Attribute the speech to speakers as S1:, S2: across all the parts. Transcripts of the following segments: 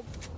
S1: folks.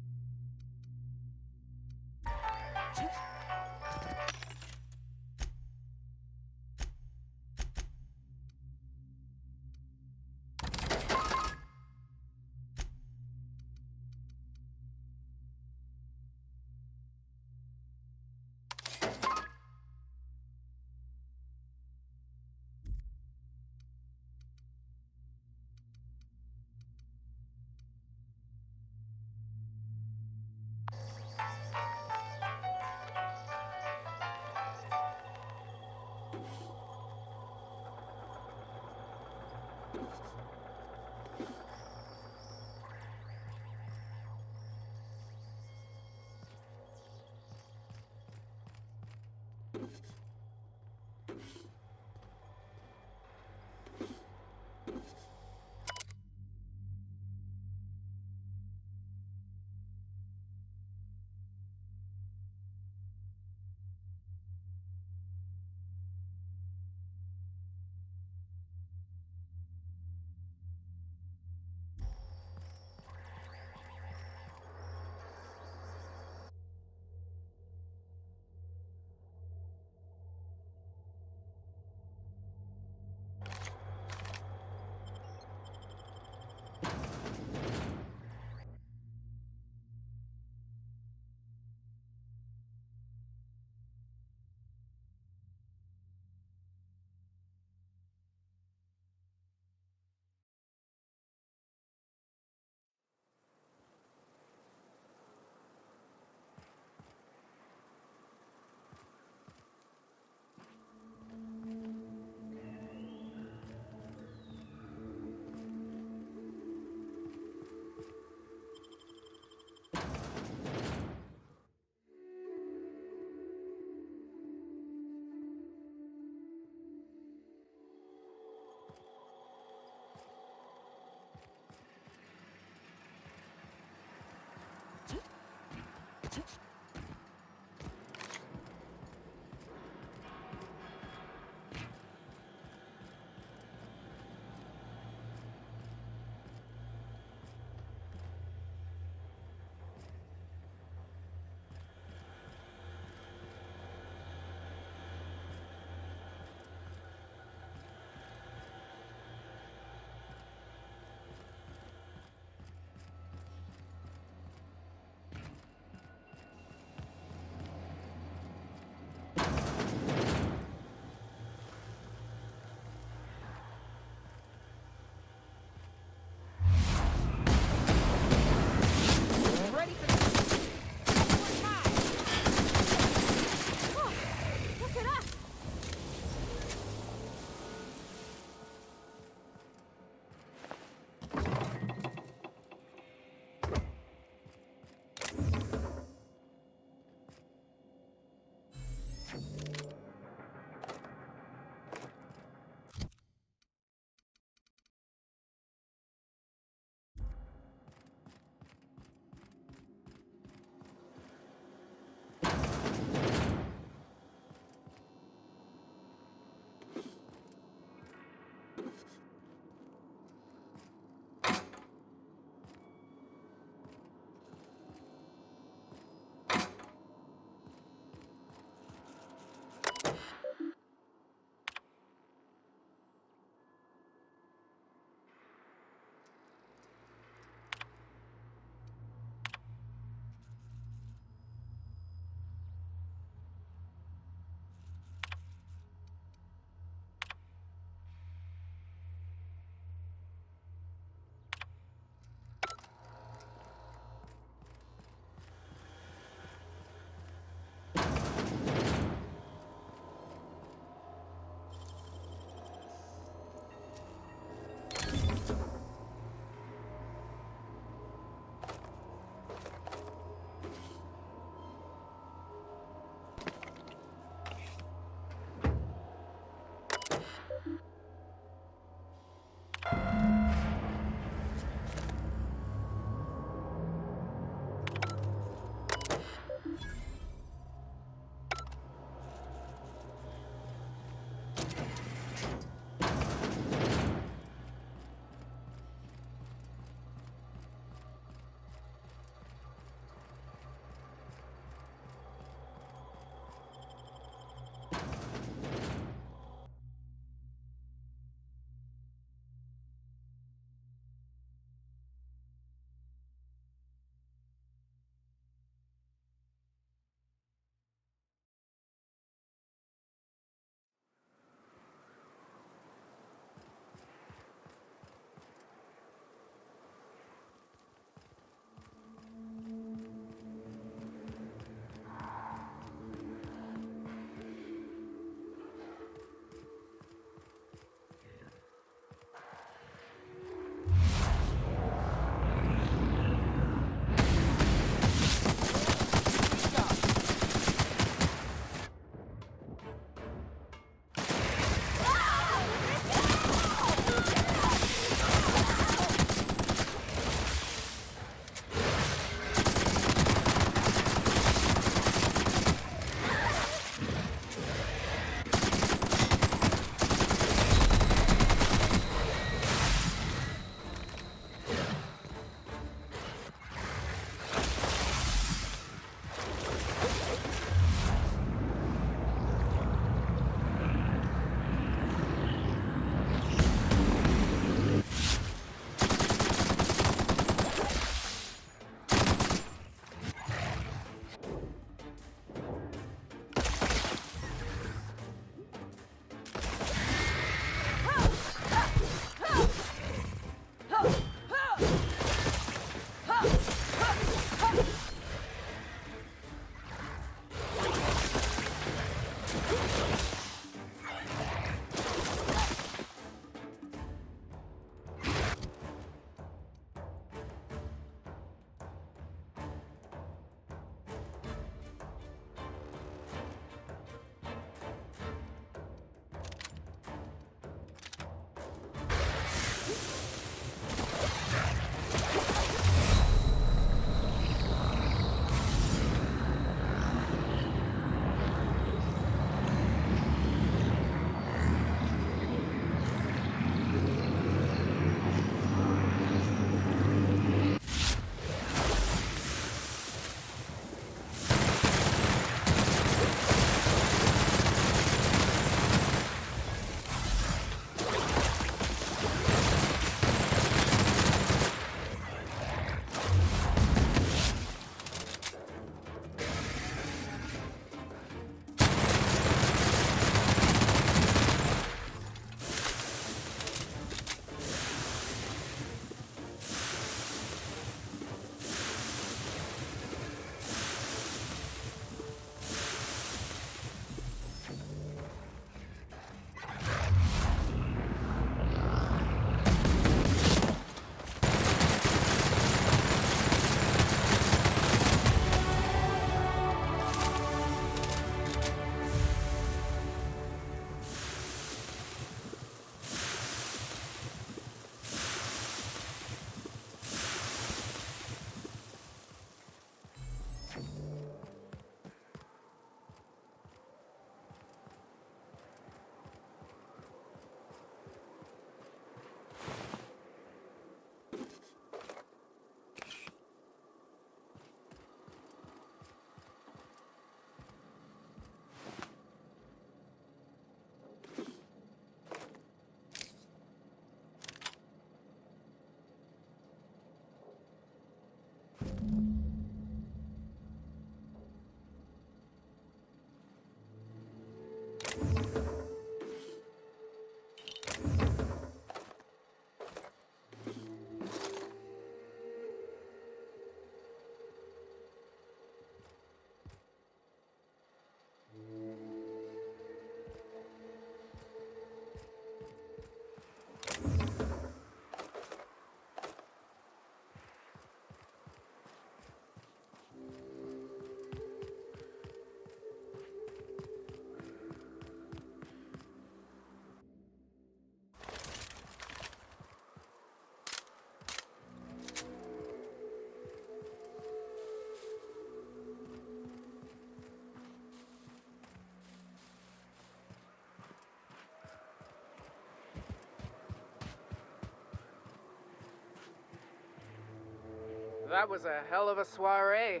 S1: That was a hell of a soiree.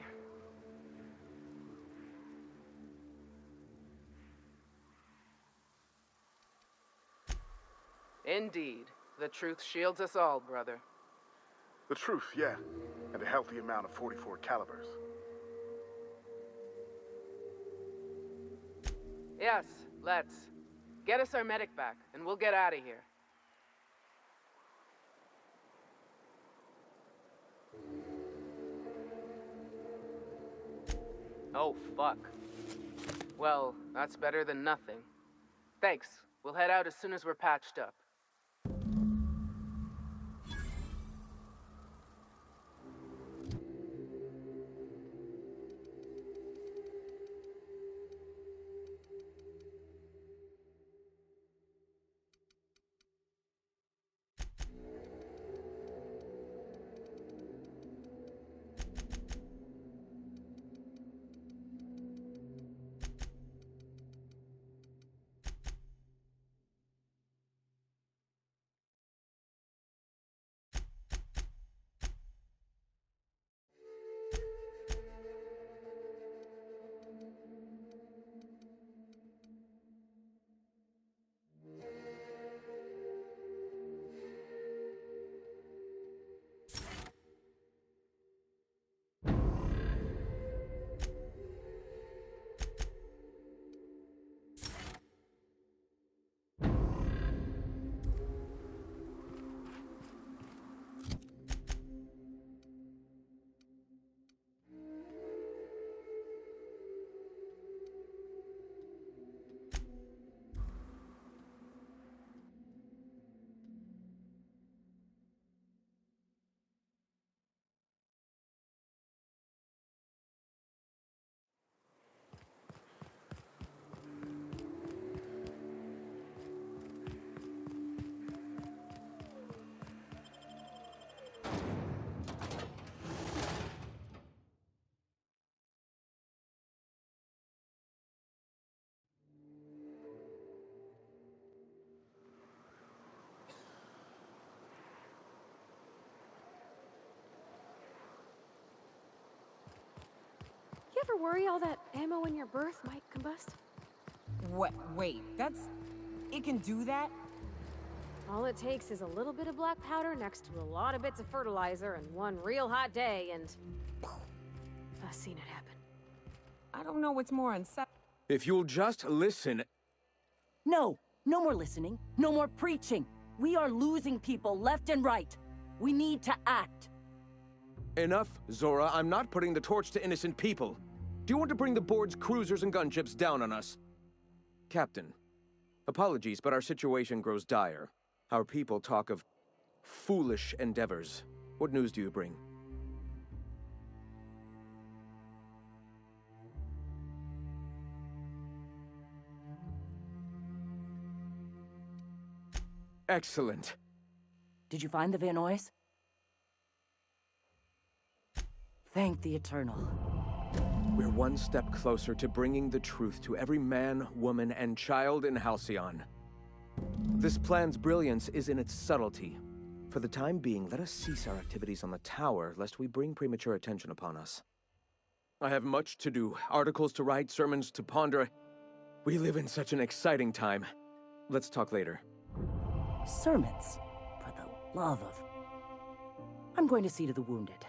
S1: Indeed. The truth shields us all, brother.
S2: The truth, yeah. And a healthy amount of 44 calibers.
S1: Yes, let's. Get us our medic back, and we'll get out of here. Oh, fuck. Well, that's better than nothing. Thanks. We'll head out as soon as we're patched up.
S3: You ever worry all that ammo in your berth might combust?
S4: Wait, it can do that?
S3: All it takes is a little bit of black powder next to a lot of bits of fertilizer and one real hot day and... I've seen it happen.
S4: I don't know what's more unsettling.
S5: If you'll just listen...
S6: No! No more listening. No more preaching. We are losing people left and right. We need to act.
S5: Enough, Zora. I'm not putting the torch to innocent people. Do you want to bring the board's cruisers and gunships down on us? Captain, apologies, but our situation grows dire. Our people talk of foolish endeavors. What news do you bring? Excellent.
S6: Did you find the Vanois? Thank the Eternal.
S5: We're one step closer to bringing the truth to every man, woman, and child in Halcyon. This plan's brilliance is in its subtlety. For the time being, let us cease our activities on the tower, lest we bring premature attention upon us. I have much to do, articles to write, sermons to ponder. We live in such an exciting time. Let's talk later.
S6: Sermons? For the love of... I'm going to see to the wounded.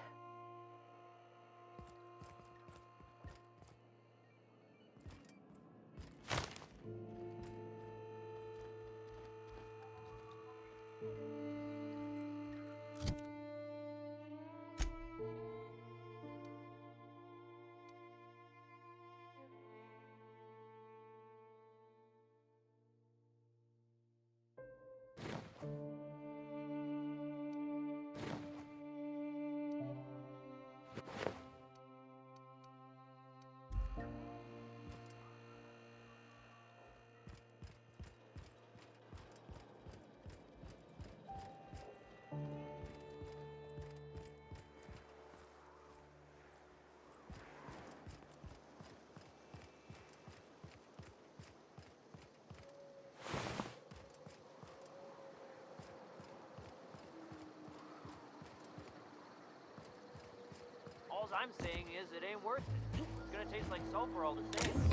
S7: All I'm saying is it ain't worth it. It's gonna taste like sulfur all the same.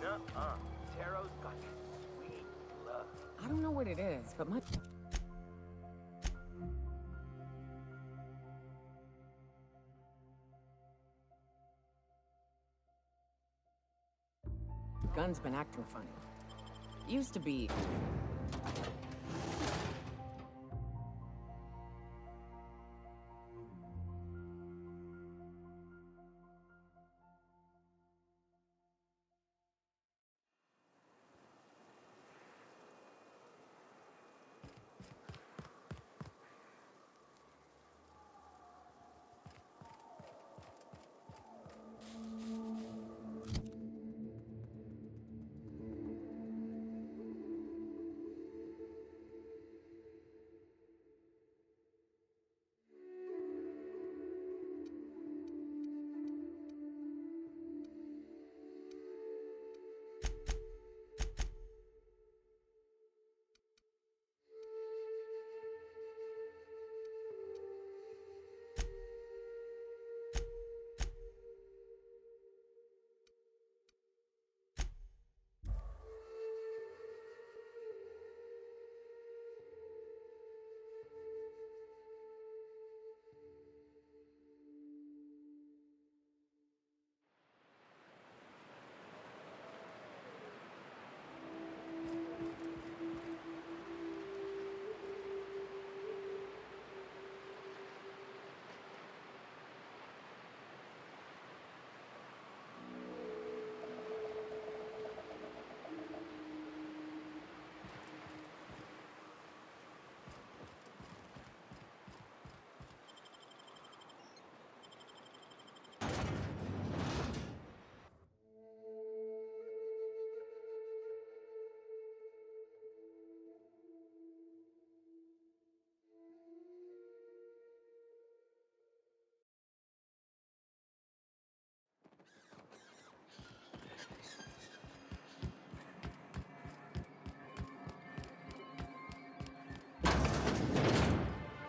S7: Nuh-uh. Taro's got sweet love.
S4: I don't know what it is, but my... gun's been acting funny. Used to be...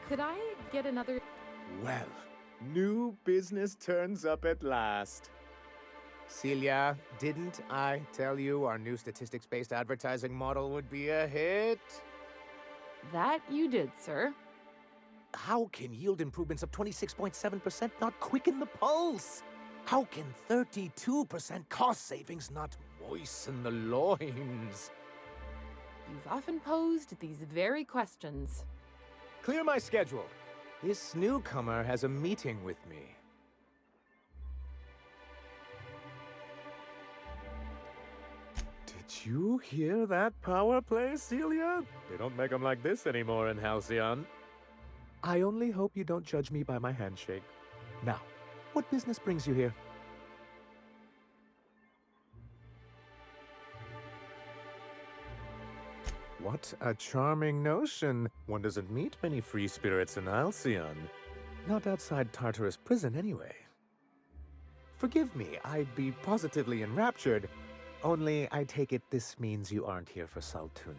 S8: Could I get another...
S9: Well, new business turns up at last. Celia, didn't I tell you our new statistics-based advertising model would be a hit?
S8: That you did, sir.
S9: How can yield improvements of 26.7% not quicken the pulse? How can 32% cost savings not moisten the loins?
S8: You've often posed these very questions.
S9: Clear my schedule. This newcomer has a meeting with me. Did you hear that power play, Celia? They don't make them like this anymore in Halcyon. I only hope you don't judge me by my handshake. Now, what business brings you here? What a charming notion. One doesn't meet many free spirits in Halcyon. Not outside Tartarus prison, anyway. Forgive me, I'd be positively enraptured. Only, I take it this means you aren't here for Saltuna.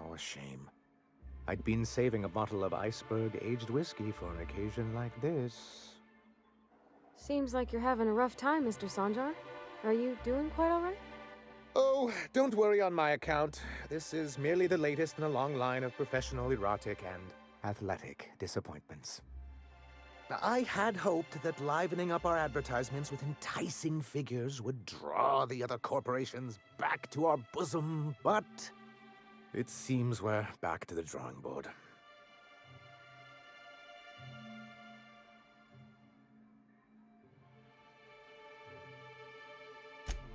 S9: Oh, a shame. I'd been saving a bottle of iceberg-aged whiskey for an occasion like this.
S3: Seems like you're having a rough time, Mr. Sanjar. Are you doing quite all right?
S9: Oh, don't worry on my account. This is merely the latest in a long line of professional erotic and athletic disappointments. I had hoped that livening up our advertisements with enticing figures would draw the other corporations back to our bosom, but it seems we're back to the drawing board.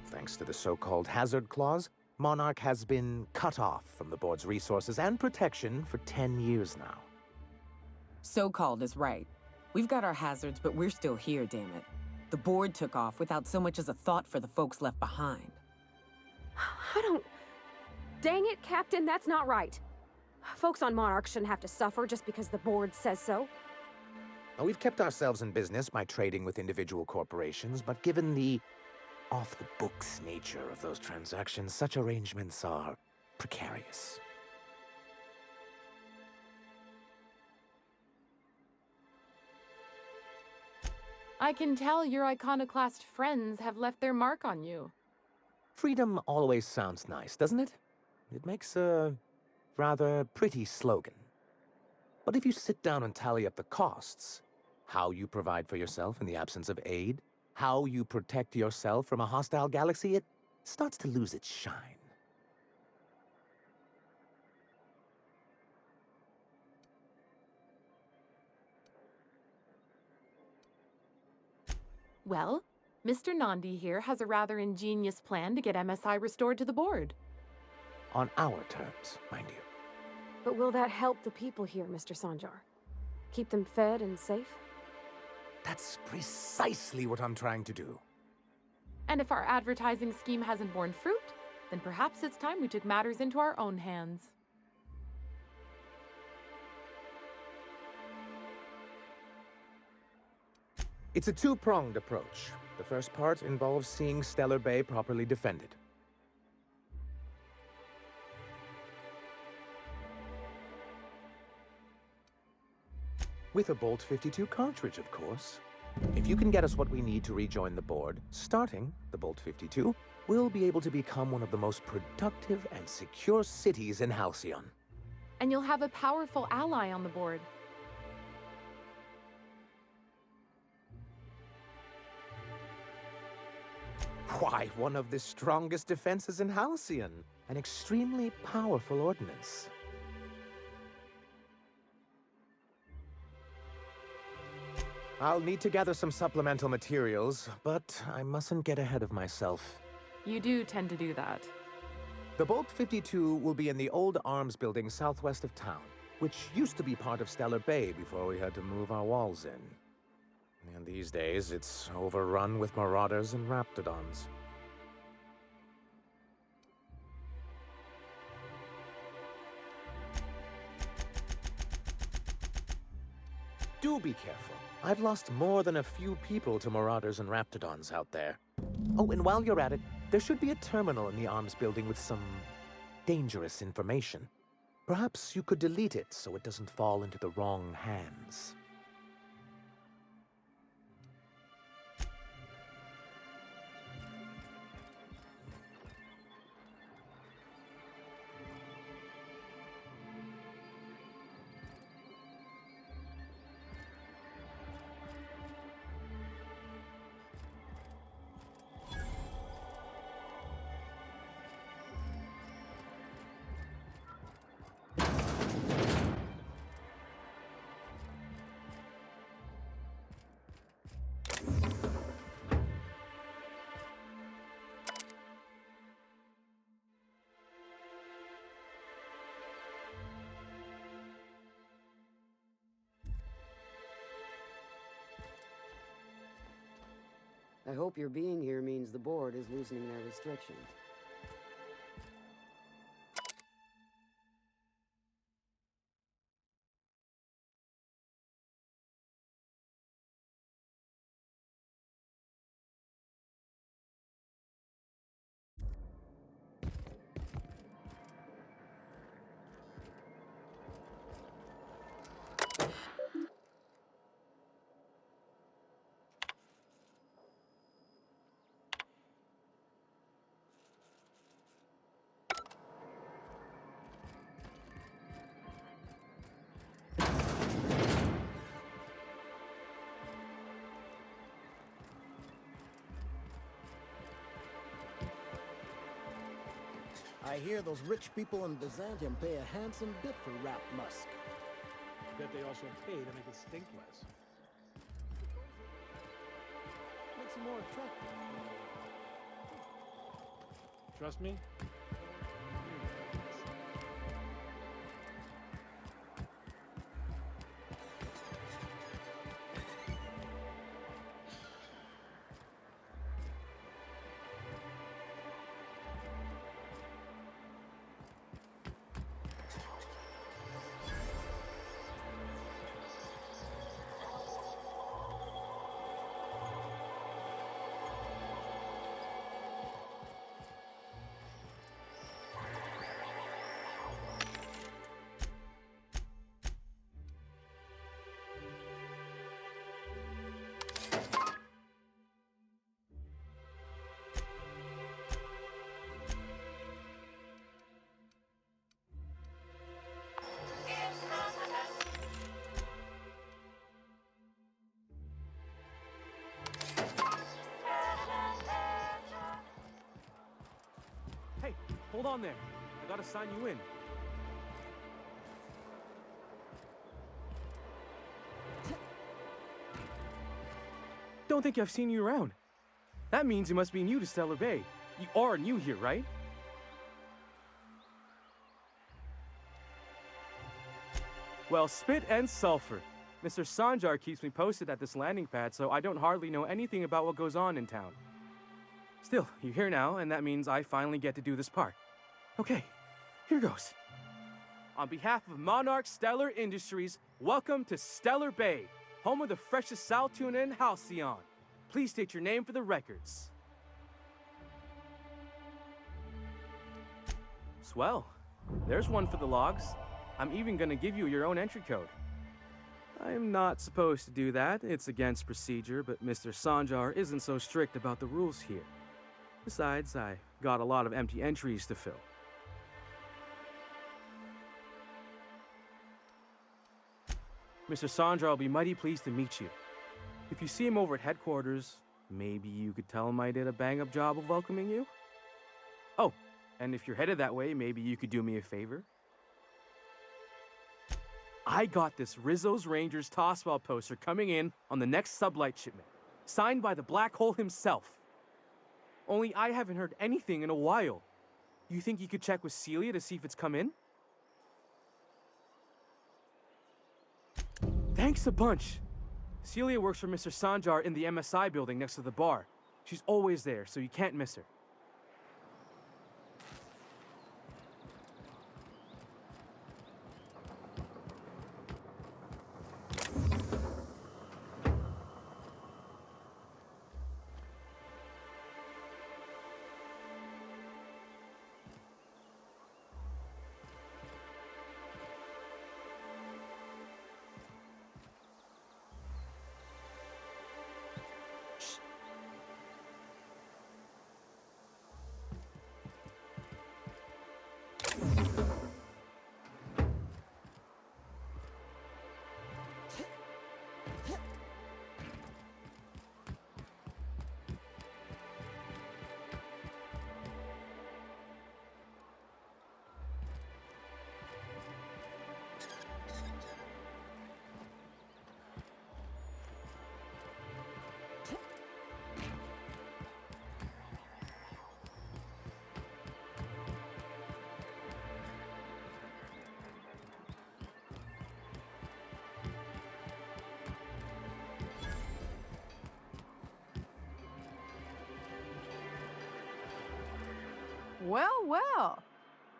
S9: Thanks to the so-called hazard clause, Monarch has been cut off from the board's resources and protection for 10 years now.
S4: So-called is right. We've got our hazards, but we're still here, damn it. The board took off without so much as a thought for the folks left behind.
S3: I don't... Dang it, Captain, that's not right. Folks on Monarch shouldn't have to suffer just because the board says so.
S9: Now, we've kept ourselves in business by trading with individual corporations, but given the off-the-books nature of those transactions, such arrangements are precarious.
S8: I can tell your iconoclast friends have left their mark on you.
S9: Freedom always sounds nice, doesn't it? It makes a rather pretty slogan. But if you sit down and tally up the costs, how you provide for yourself in the absence of aid, how you protect yourself from a hostile galaxy, it starts to lose its shine.
S8: Well, Mr. Nandi here has a rather ingenious plan to get MSI restored to the board.
S9: On our terms, mind you.
S3: But will that help the people here, Mr. Sanjar? Keep them fed and safe?
S9: That's precisely what I'm trying to do.
S8: And if our advertising scheme hasn't borne fruit, then perhaps it's time we took matters into our own hands.
S9: It's a two-pronged approach. The first part involves seeing Stellar Bay properly defended. With a Bolt 52 cartridge, of course. If you can get us what we need to rejoin the board, starting the Bolt 52, we'll be able to become one of the most productive and secure cities in Halcyon.
S8: And you'll have a powerful ally on the board.
S9: Why, one of the strongest defenses in Halcyon. An extremely powerful ordnance. I'll need to gather some supplemental materials, but I mustn't get ahead of myself.
S8: You do tend to do that.
S9: The Bolt 52 will be in the old arms building southwest of town, which used to be part of Stellar Bay before we had to move our walls in. And these days, it's overrun with marauders and raptidons. Do be careful. I've lost more than a few people to marauders and raptidons out there. Oh, and while you're at it, there should be a terminal in the arms building with some dangerous information. Perhaps you could delete it so it doesn't fall into the wrong hands.
S10: I hope your being here means the board is loosening their restrictions.
S11: I hear those rich people in Byzantium pay a handsome bit for Rap Musk.
S12: Bet they also pay to make it stink less.
S11: Makes it more attractive.
S12: Trust me?
S13: Hey, hold on there. I gotta sign you in. Don't think I've seen you around. That means you must be new to Stellar Bay. You are new here, right? Well, spit and sulfur. Mr. Sanjar keeps me posted at this landing pad, so I don't hardly know anything about what goes on in town. Still, you're here now, and that means I finally get to do this part. Okay, here goes. On behalf of Monarch Stellar Industries, welcome to Stellar Bay, home of the freshest sal tuna in Halcyon. Please state your name for the records. Swell. There's one for the logs. I'm even gonna give you your own entry code. I'm not supposed to do that. It's against procedure, but Mr. Sanjar isn't so strict about the rules here. Besides, I got a lot of empty entries to fill. Mr. Sanjar will be mighty pleased to meet you. If you see him over at headquarters, maybe you could tell him I did a bang-up job of welcoming you? Oh, and if you're headed that way, maybe you could do me a favor? I got this Rizzo's Rangers tossball poster coming in on the next sublight shipment, signed by the Black Hole himself. Only I haven't heard anything in a while. You think you could check with Celia to see if it's come in? Thanks a bunch. Celia works for Mr. Sanjar in the MSI building next to the bar. She's always there, so you can't miss her.
S14: Well, well.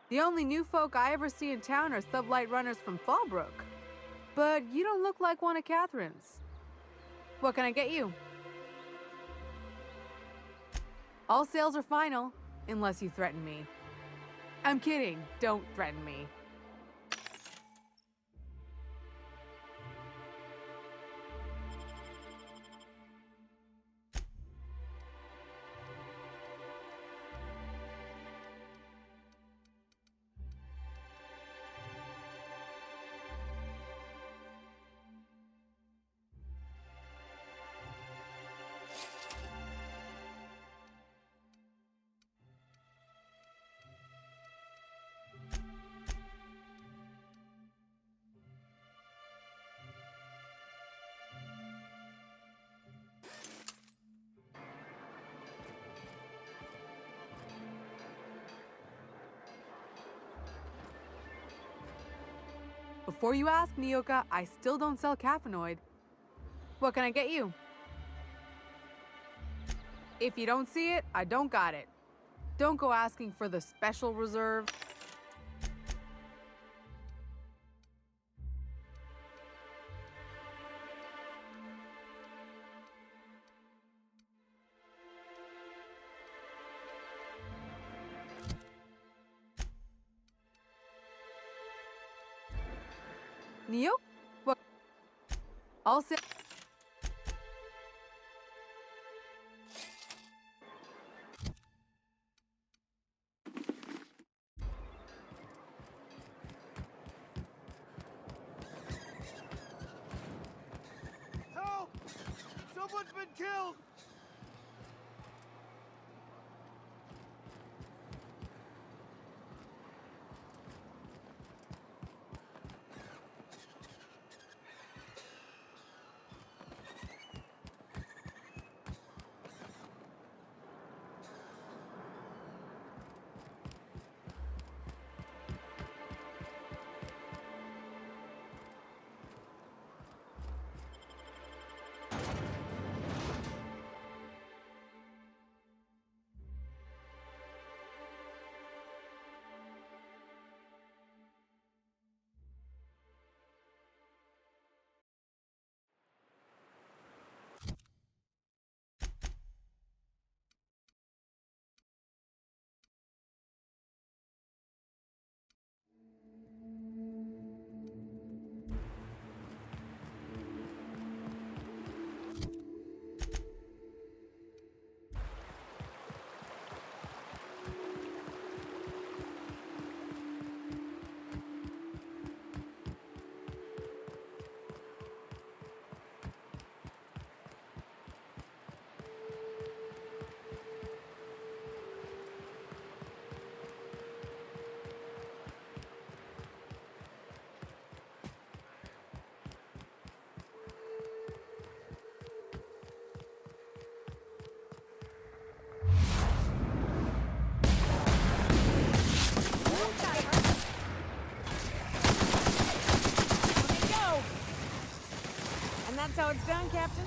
S14: The only new folk I ever see in town are sublight runners from Fallbrook. But you don't look like one of Catherine's. What can I get you? All sales are final, unless you threaten me. I'm kidding. Don't threaten me. Before you ask, Nyoka, I still don't sell caffeinoid. What can I get you? If you don't see it, I don't got it. Don't go asking for the special reserve. Neo? What? All set.
S15: Help! Someone's been killed!
S4: down, Captain?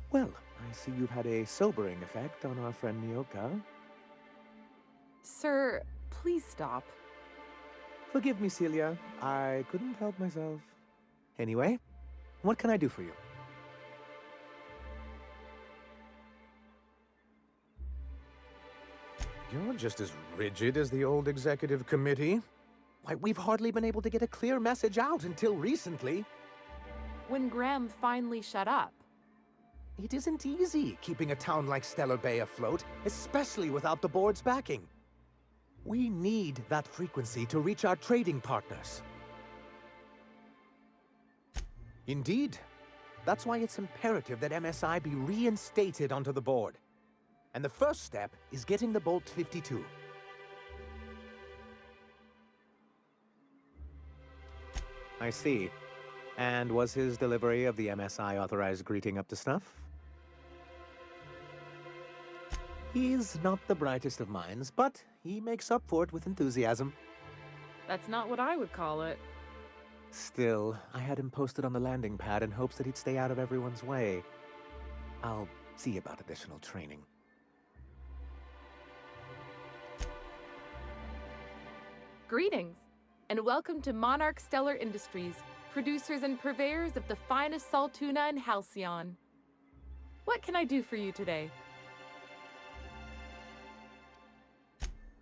S9: Well, I see you've had a sobering effect on our friend Nyoka.
S8: Sir, please stop.
S9: Forgive me, Celia. I couldn't help myself. Anyway, what can I do for you? You're just as rigid as the old executive committee. Why, we've hardly been able to get a clear message out until recently.
S8: When Graham finally shut up.
S9: It isn't easy keeping a town like Stellar Bay afloat, especially without the board's backing. We need that frequency to reach our trading partners. Indeed. That's why it's imperative that MSI be reinstated onto the board. And the first step is getting the Bolt 52. I see. And was his delivery of the MSI authorized greeting up to snuff? He's not the brightest of minds, but he makes up for it with enthusiasm.
S8: That's not what I would call it.
S9: Still, I had him posted on the landing pad in hopes that he'd stay out of everyone's way. I'll see about additional training.
S8: Greetings, and welcome to Monarch Stellar Industries, producers and purveyors of the finest salt tuna in Halcyon. What can I do for you today?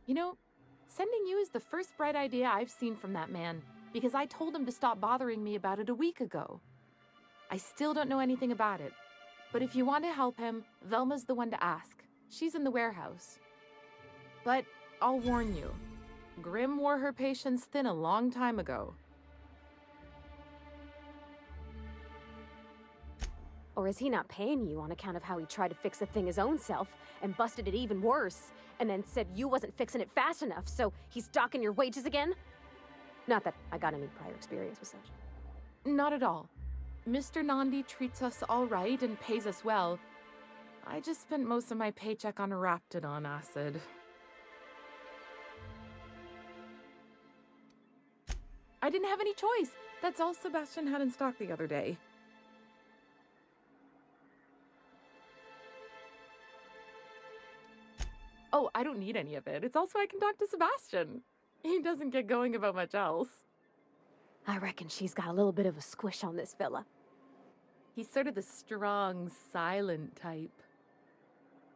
S8: You know, sending you is the first bright idea I've seen from that man, because I told him to stop bothering me about it a week ago. I still don't know anything about it, but if you want to help him, Velma's the one to ask. She's in the warehouse. But I'll warn you, Grim wore her patience thin a long time ago.
S3: Or is he not paying you on account of how he tried to fix the thing his own self and busted it even worse, and then said you wasn't fixing it fast enough, so he's docking your wages again? Not that I got any prior experience with such.
S8: Not at all. Mr. Nandi treats us all right and pays us well. I just spent most of my paycheck on Raptidon acid. I didn't have any choice. That's all Sebastian had in stock the other day. Oh, I don't need any of it. It's also I can talk to Sebastian. He doesn't get going about much else.
S3: I reckon she's got a little bit of a squish on this fella.
S8: He's sort of the strong, silent type.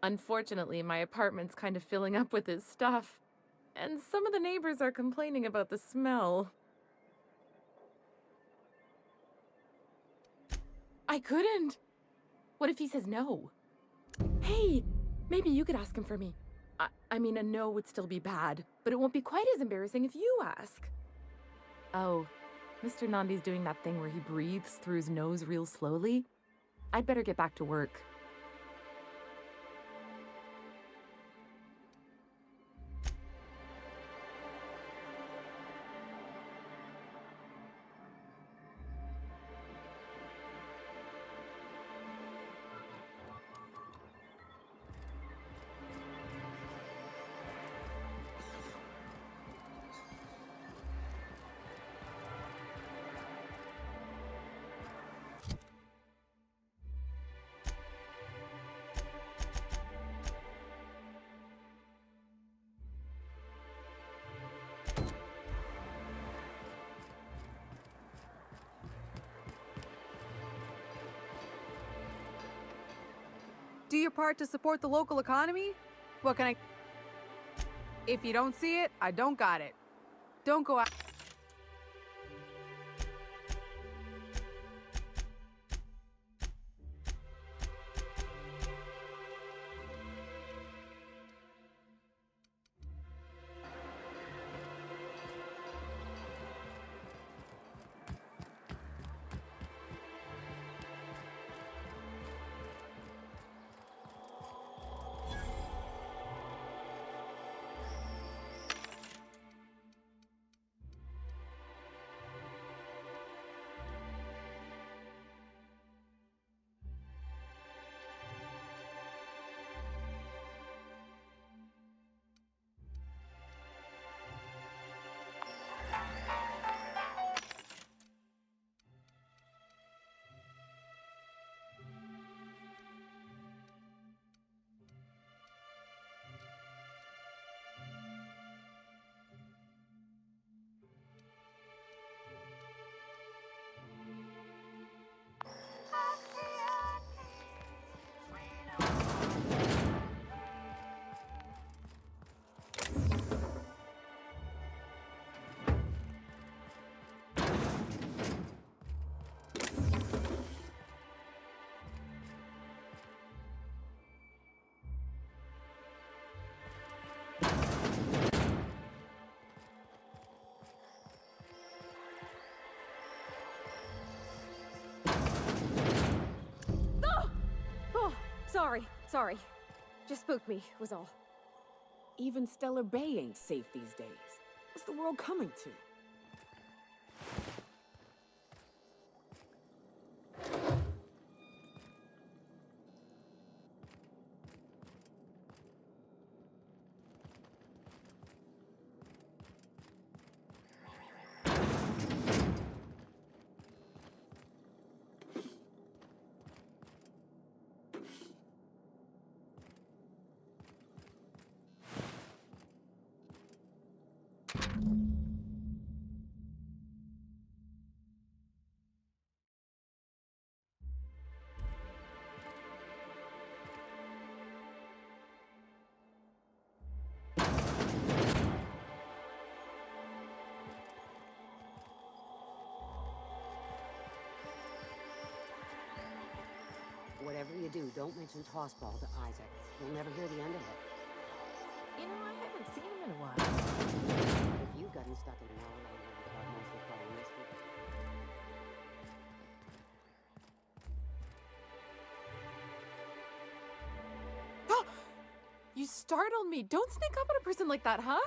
S8: Unfortunately, my apartment's kind of filling up with his stuff, and some of the neighbors are complaining about the smell. I couldn't. What if he says no? Hey, maybe you could ask him for me. I mean, a no would still be bad, but it won't be quite as embarrassing if you ask. Oh, Mr. Nandi's doing that thing where he breathes through his nose real slowly. I'd better get back to work.
S14: Do your part to support the local economy? What can I... If you don't see it, I don't got it. Don't go out...
S3: Sorry. Just spooked me, was all.
S4: Even Stellar Bay ain't safe these days. What's the world coming to?
S10: Whatever you do, don't mention Tossball to Isaac. He'll never hear the end of it.
S3: You know, I haven't seen him in a while.
S10: If you've gotten stuck in an hour long roundabout, mostly calling risky.
S8: You startled me. Don't sneak up on a person like that, huh?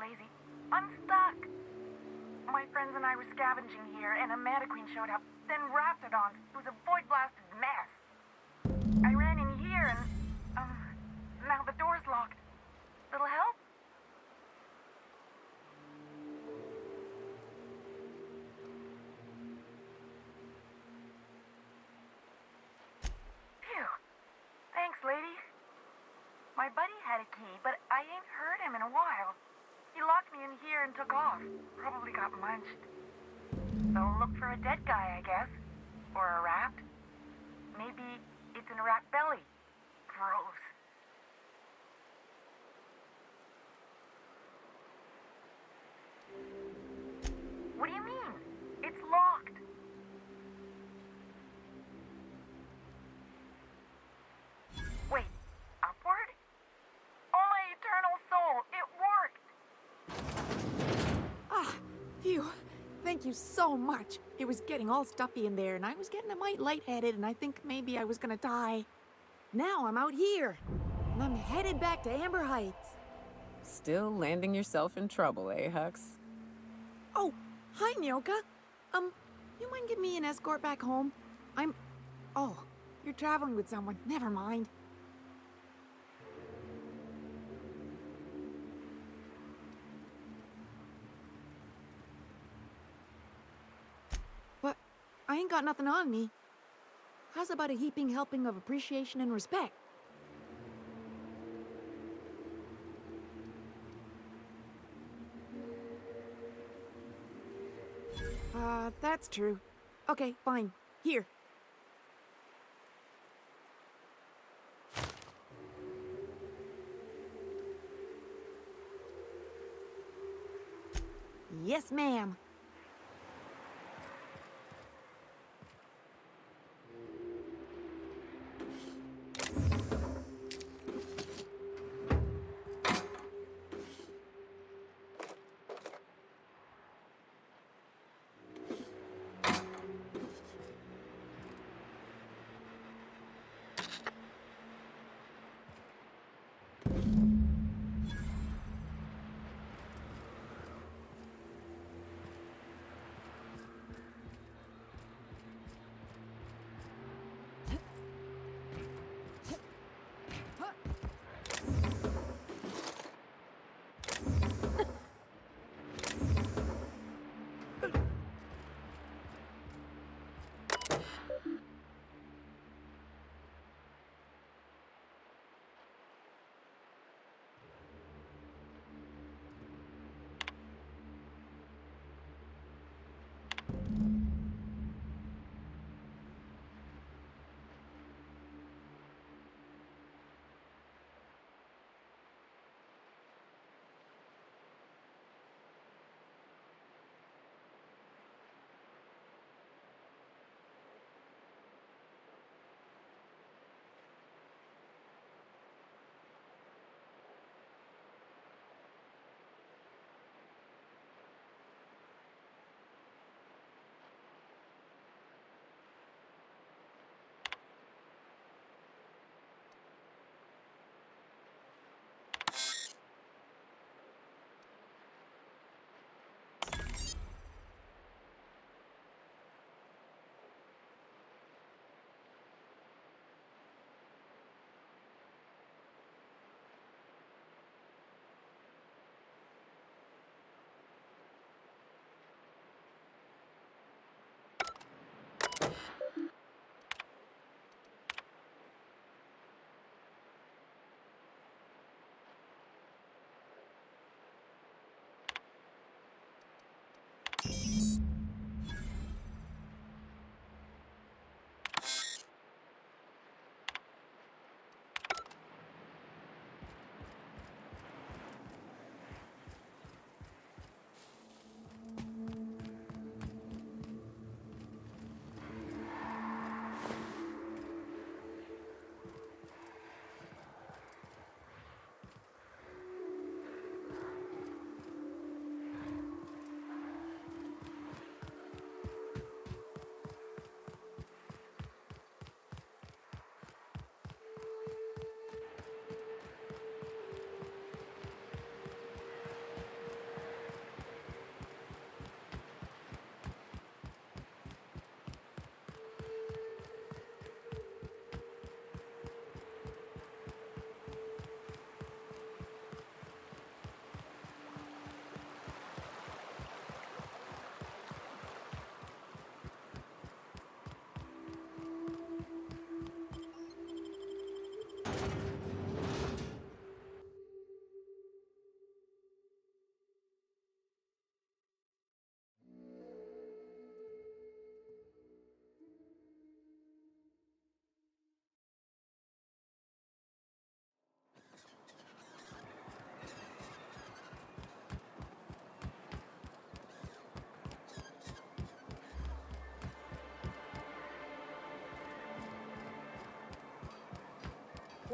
S16: crazy. I'm stuck. My friends and I were scavenging here, and a Mantiqueen showed up. Then Raptidons. It was a void-blasted mess. I ran in here, and, now the door's locked. Little help? Phew. Thanks, lady. My buddy had a key, but I ain't heard him in a while. He locked me in here and took off. Probably got munched. So look for a dead guy, I guess. Or a rat. Maybe it's in a rat belly. Gross. What do you mean? It's locked. Wait, upward? Oh, my eternal soul, it worked!
S14: Ah, phew. Thank you so much. It was getting all stuffy in there, and I was getting a mite lightheaded, and I think maybe I was gonna die. Now I'm out here, and I'm headed back to Amber Heights.
S4: Still landing yourself in trouble, eh, Hux?
S14: Oh, hi, Nyoka. You mind giving me an escort back home? Oh, you're traveling with someone. Never mind. But I ain't got nothing on me. How's about a heaping helping of appreciation and respect? That's true. Okay, fine. Here. Yes, ma'am.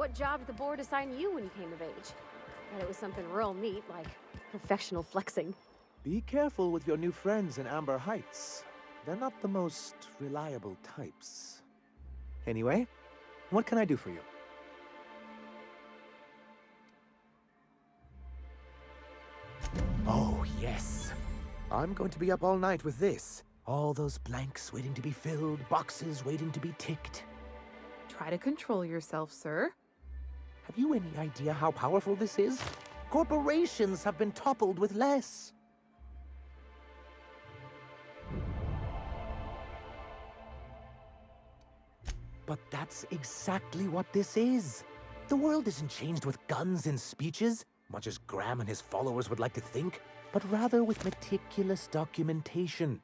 S3: what job did the board assign you when you came of age? Bet it was something real neat, like professional flexing.
S9: Be careful with your new friends in Amber Heights. They're not the most reliable types. Anyway, what can I do for you? Oh, yes. I'm going to be up all night with this. All those blanks waiting to be filled, boxes waiting to be ticked.
S8: Try to control yourself, sir.
S9: Have you any idea how powerful this is? Corporations have been toppled with less. But that's exactly what this is. The world isn't changed with guns and speeches, much as Graham and his followers would like to think, but rather with meticulous documentation.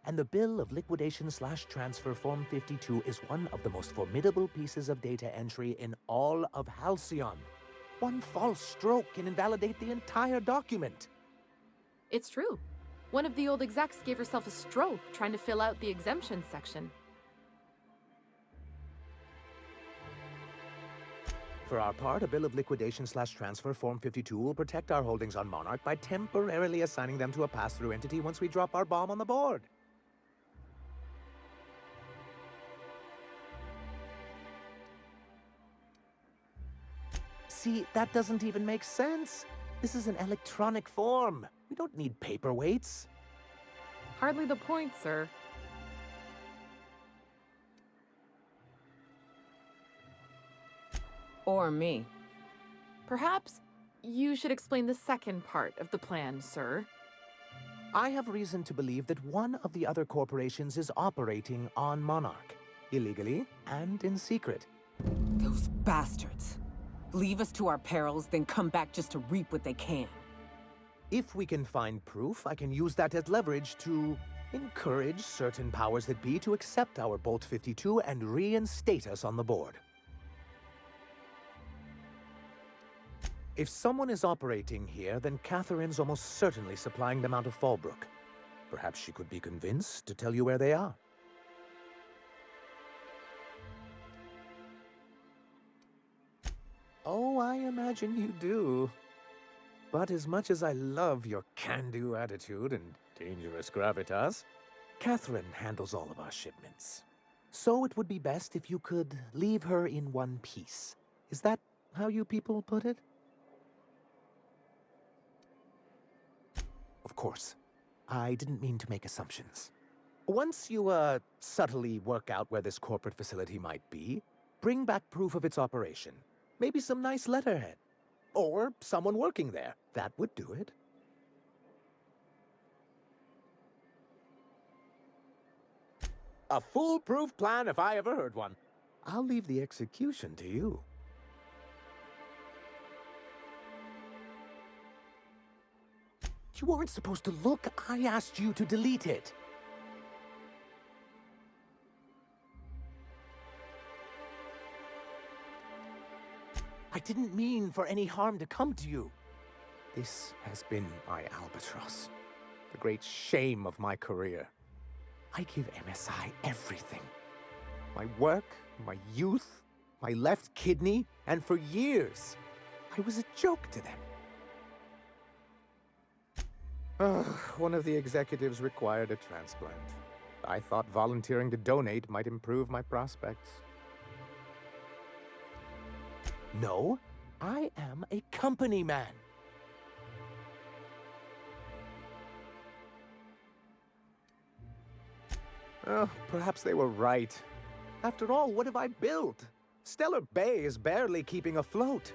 S9: And the Bill of Liquidation/Transfer Form 52 is one of the most formidable pieces of data entry in all of Halcyon. One false stroke can invalidate the entire document.
S8: It's true. One of the old execs gave herself a stroke trying to fill out the exemption section.
S9: For our part, a Bill of Liquidation/Transfer Form 52 will protect our holdings on Monarch by temporarily assigning them to a pass-through entity once we drop our bomb on the board. See, that doesn't even make sense. This is an electronic form. We don't need paperweights.
S8: Hardly the point, sir.
S4: Or me.
S8: Perhaps you should explain the second part of the plan, sir.
S9: I have reason to believe that one of the other corporations is operating on Monarch, illegally and in secret.
S4: Those bastards. Leave us to our perils, then come back just to reap what they can.
S9: If we can find proof, I can use that as leverage to encourage certain powers that be to accept our Bolt 52 and reinstate us on the board. If someone is operating here, then Catherine's almost certainly supplying them out of Fallbrook. Perhaps she could be convinced to tell you where they are. Oh, I imagine you do. But as much as I love your can-do attitude and dangerous gravitas, Catherine handles all of our shipments. So it would be best if you could leave her in one piece. Is that how you people put it? Of course. I didn't mean to make assumptions. Once you, subtly work out where this corporate facility might be, bring back proof of its operation. Maybe some nice letterhead. Or someone working there. That would do it. A foolproof plan if I ever heard one. I'll leave the execution to you. You weren't supposed to look. I asked you to delete it. I didn't mean for any harm to come to you. This has been my albatross. The great shame of my career. I give MSI everything. My work, my youth, my left kidney, and for years, I was a joke to them. One of the executives required a transplant. I thought volunteering to donate might improve my prospects. No, I am a company man. Oh, perhaps they were right. After all, what have I built? Stellar Bay is barely keeping afloat.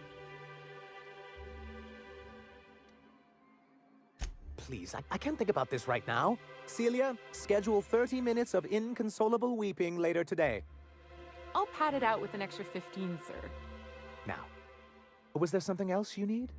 S9: Please, I can't think about this right now. Celia, schedule 30 minutes of inconsolable weeping later today.
S8: I'll pad it out with an extra 15, sir.
S9: Now, was there something else you need?